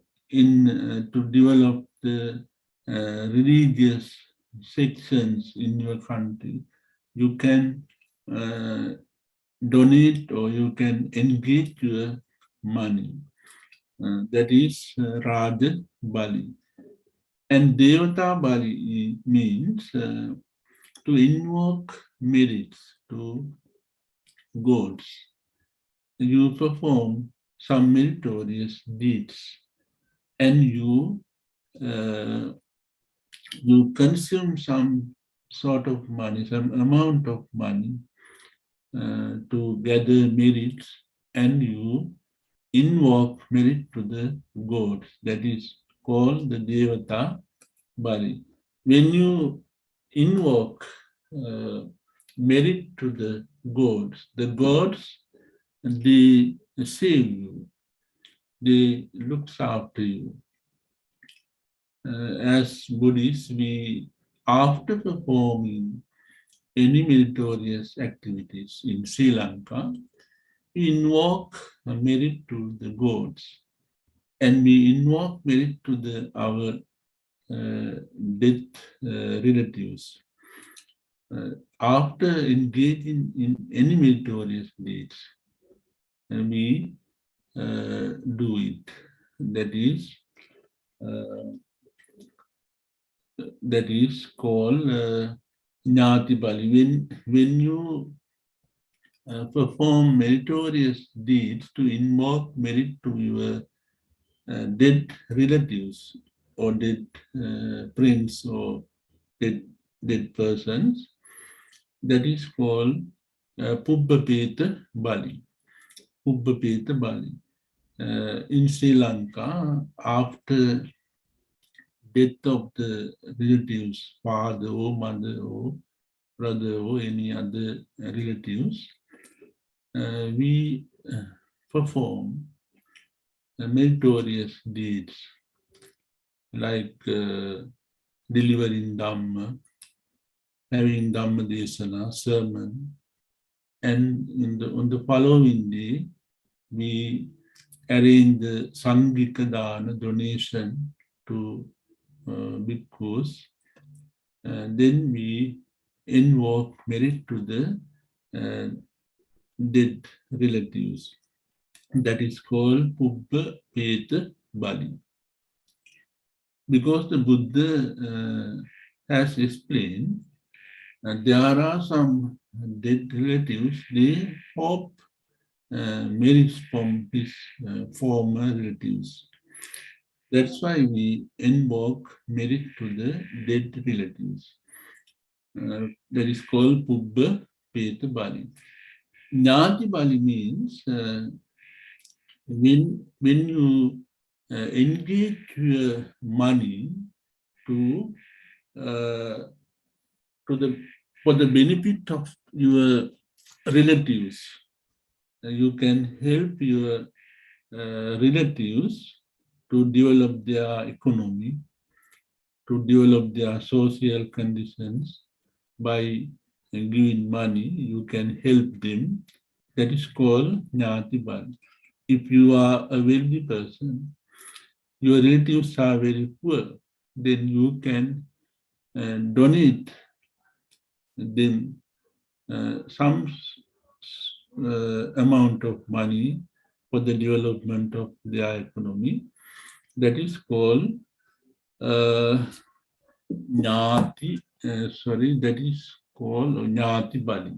develop the religious sections in your country. You can donate or you can engage your money. That is Raja Bali. And Devata Bali means to invoke merits to gods. You perform some meritorious deeds and you consume some sort of money, some amount of money to gather merits, and you invoke merit to the gods. That is called the Devata Bali. When you invoke merit to the gods, they save you, they look after you. As Buddhists, after performing any meritorious activities in Sri Lanka, we invoke merit to the gods, and we invoke merit to our dead relatives. After engaging in any meritorious deeds, we do it. That is called Jnati Bali. When you perform meritorious deeds to invoke merit to your dead relatives or dead friends or dead persons, that is called Pubbapeta Bali. Pubbapeta Bali. In Sri Lanka, after death of the relatives, father or mother or brother or any other relatives, we perform meritorious deeds like delivering Dhamma, having Dhamma Desana, sermon, and on the following day, we arrange the Sangika Dana donation to bhikkhus, and then we invoke merit to the dead relatives. That is called Pubba Peta Bali. Because the Buddha has explained, there are some dead relatives, they hope merits from his former relatives. That's why we invoke merit to the dead relatives. That is called Pubba Peta Bali. Jnati Bali means when you engage your money to uh, the for the benefit of your relatives, you can help your relatives to develop their economy, to develop their social conditions by giving money. You can help them. That is called Jnati Bali. If you are a wealthy person, your relatives are very poor, then you can donate them some amount of money for the development of their economy. That is called that is called Jnati Bali.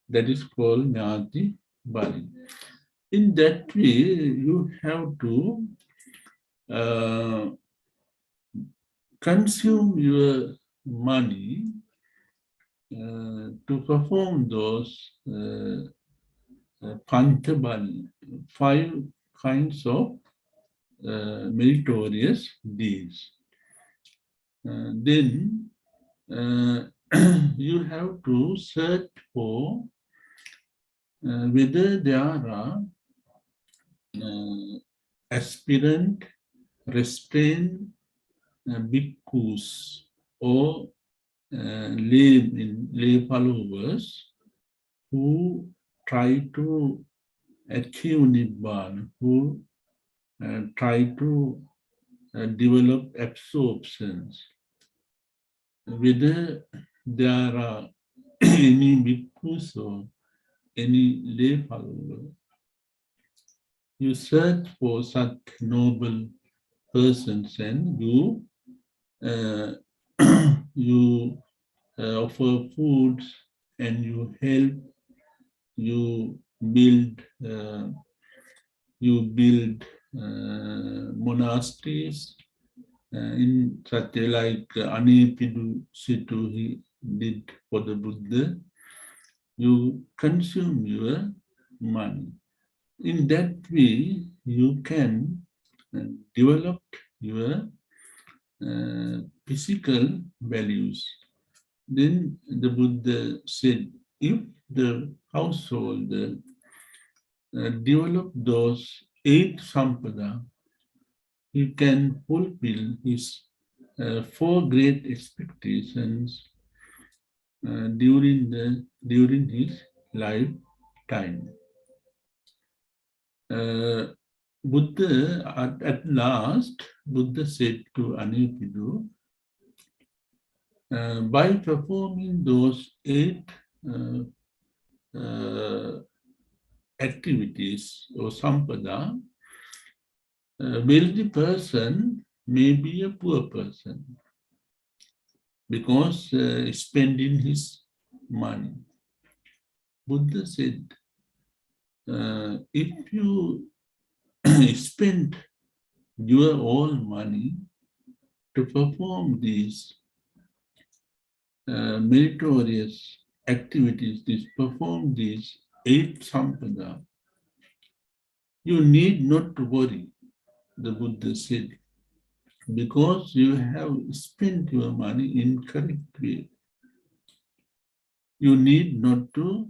That is called Jnati Bali. In that way, you have to consume your money to perform those Panchabali, 5 kinds of meritorious deeds. Then you have to search for whether there are aspirant, restrained bhikkhus or lay followers who try to achieve Nibbana, who try to develop absorptions. Whether there are any bhikkhus or any lay followers, you search for such noble persons and you you offer foods and you help, you build monasteries in such a like Anipidu Situ he did for the Buddha. You consume your money. In that way, you can develop your physical values. Then the Buddha said, if the household develop those 8 sampada, he can fulfill his 4 great expectations during his lifetime. Buddha, at last, Buddha said to Anipidu, by performing those 8 activities or sampada, a wealthy person may be a poor person because spending his money. Buddha said, if you spend your own money to perform these meritorious activities, perform these 8 sampada, you need not to worry, the Buddha said, because you have spent your money in correct way. You need not to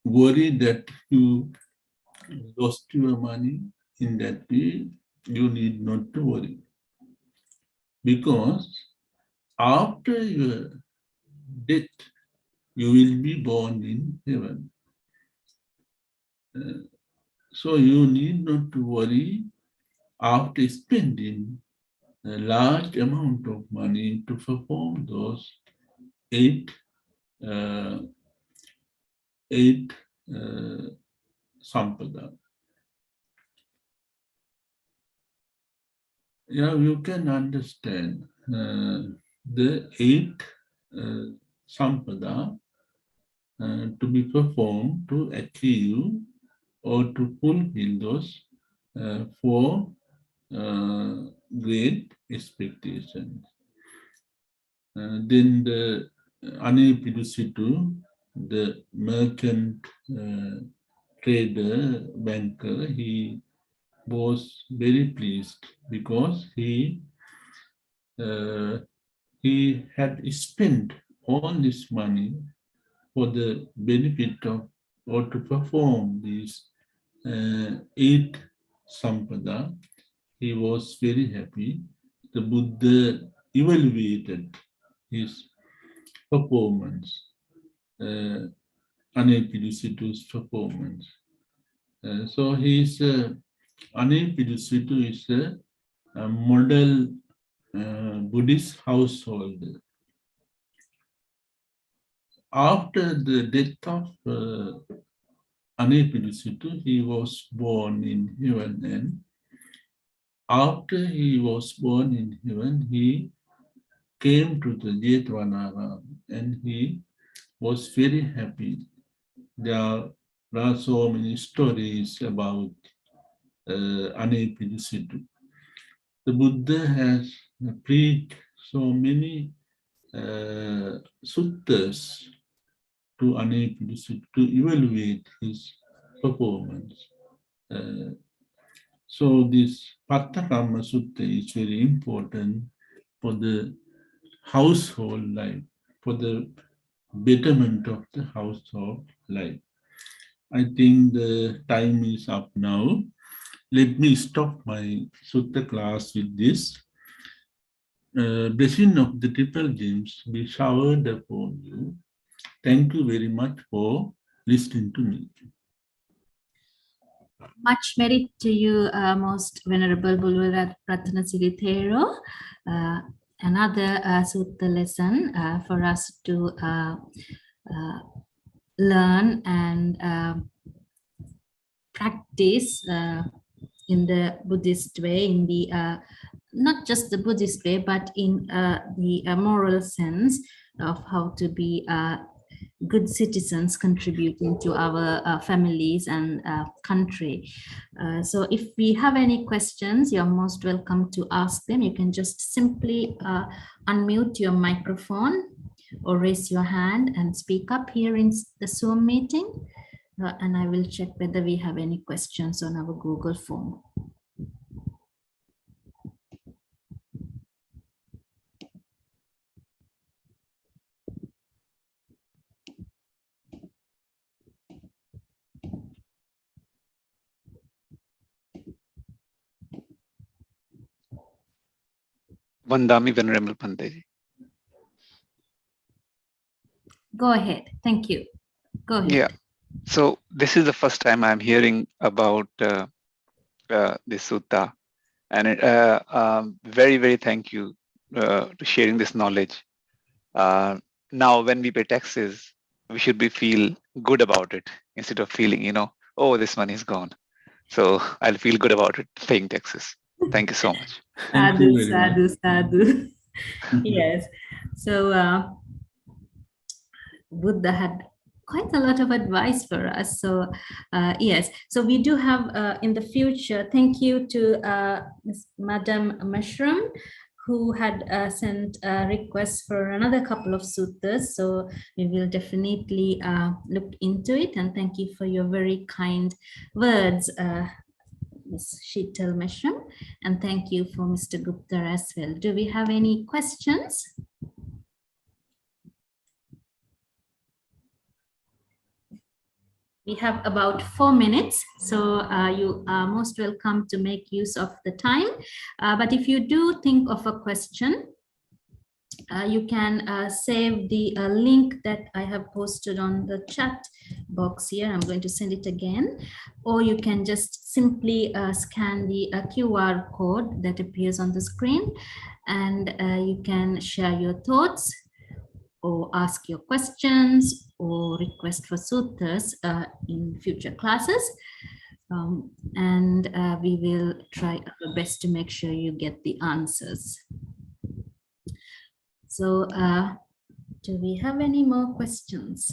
worry that you lost your money. In that way, you need not to worry. Because after your death, you will be born in heaven. So you need not to worry after spending a large amount of money to perform those 8 sampada. Yeah, you can understand the 8 sampada to be performed to achieve or to fulfill those 4 great expectations. Then the Anepidisitu, the merchant trader, banker, he was very pleased because he had spent all this money for the benefit of or to perform these 8 sampada. He was very happy. The Buddha evaluated his performance, Anepidisitu's performance. So Anepidisitu is a model Buddhist householder. After the death of Anepidisitu, he was born in heaven, and after he was born in heaven, he came to the Jetvanara and he was very happy. There are so many stories about Anepidisitu. The Buddha has preached so many suttas to Anepidisitu to evaluate his performance. So this Pattakamma Sutta is very important for the household life, for the betterment of the household life. I think the time is up now. Let me stop my Sutta class with this. Blessing of the triple gems be showered upon you. Thank you very much for listening to me. Much merit to you, Most Venerable Bulwa Ratnasiri Thero. Another sutta lesson for us to learn and practice in the Buddhist way, in the not just the Buddhist way, but in the moral sense of how to be good citizens contributing to our families and country. So if we have any questions, you're most welcome to ask them. You can just simply unmute your microphone or raise your hand and speak up here in the Zoom meeting. And I will check whether we have any questions on our Google form. Vandami, Venerable Pandeji. Go ahead. Thank you. Go ahead. Yeah. So this is the first time I'm hearing about this sutta, and very, very thank you to sharing this knowledge. Now, when we pay taxes, we should feel good about it instead of feeling, oh, this money is gone. So I'll feel good about it paying taxes. Thank you so much. Sadhu, sadhu, sadhu. Yes. So Buddha had quite a lot of advice for us. So yes, so we do have in the future, thank you to Madam Mushroom, who had sent a request for another couple of suttas. So we will definitely look into it. And thank you for your very kind words, Ms. Sheetal Mushroom. And thank you for Mr. Gupta as well. Do we have any questions? We have about 4 minutes, so you are most welcome to make use of the time. But if you do think of a question, you can save the link that I have posted on the chat box here. I'm going to send it again. Or you can just simply scan the QR code that appears on the screen, and you can share your thoughts or ask your questions or request for suttas in future classes. And we will try our best to make sure you get the answers. So do we have any more questions?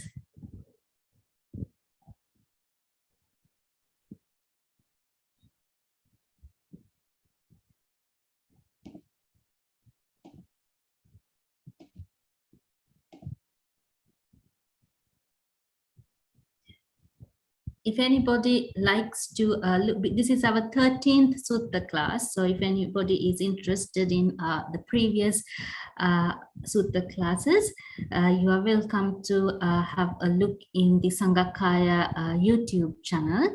if anybody likes to look, this is our 13th Sutta class. So if anybody is interested in the previous Sutta classes, you are welcome to have a look in the Sangakaya YouTube channel.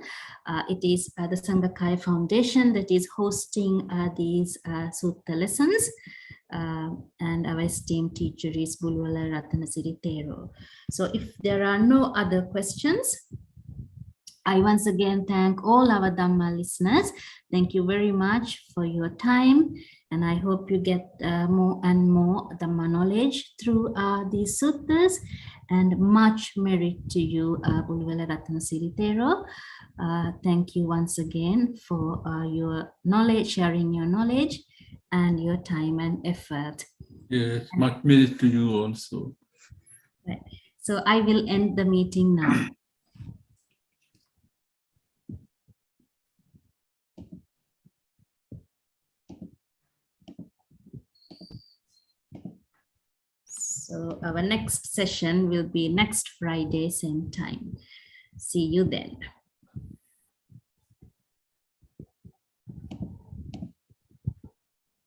It is the Sangakaya Foundation that is hosting these Sutta lessons. And our esteemed teacher is Bulwala Ratanasiri Thero. So if there are no other questions, I once again thank all our Dhamma listeners. Thank you very much for your time. And I hope you get more and more Dhamma knowledge through these suttas. And much merit to you, Bulwala Ratanasiri Thero. Thank you once again for your knowledge, sharing your knowledge and your time and effort. Yes, much merit to you also. Right. So I will end the meeting now. So our next session will be next Friday, same time. See you then.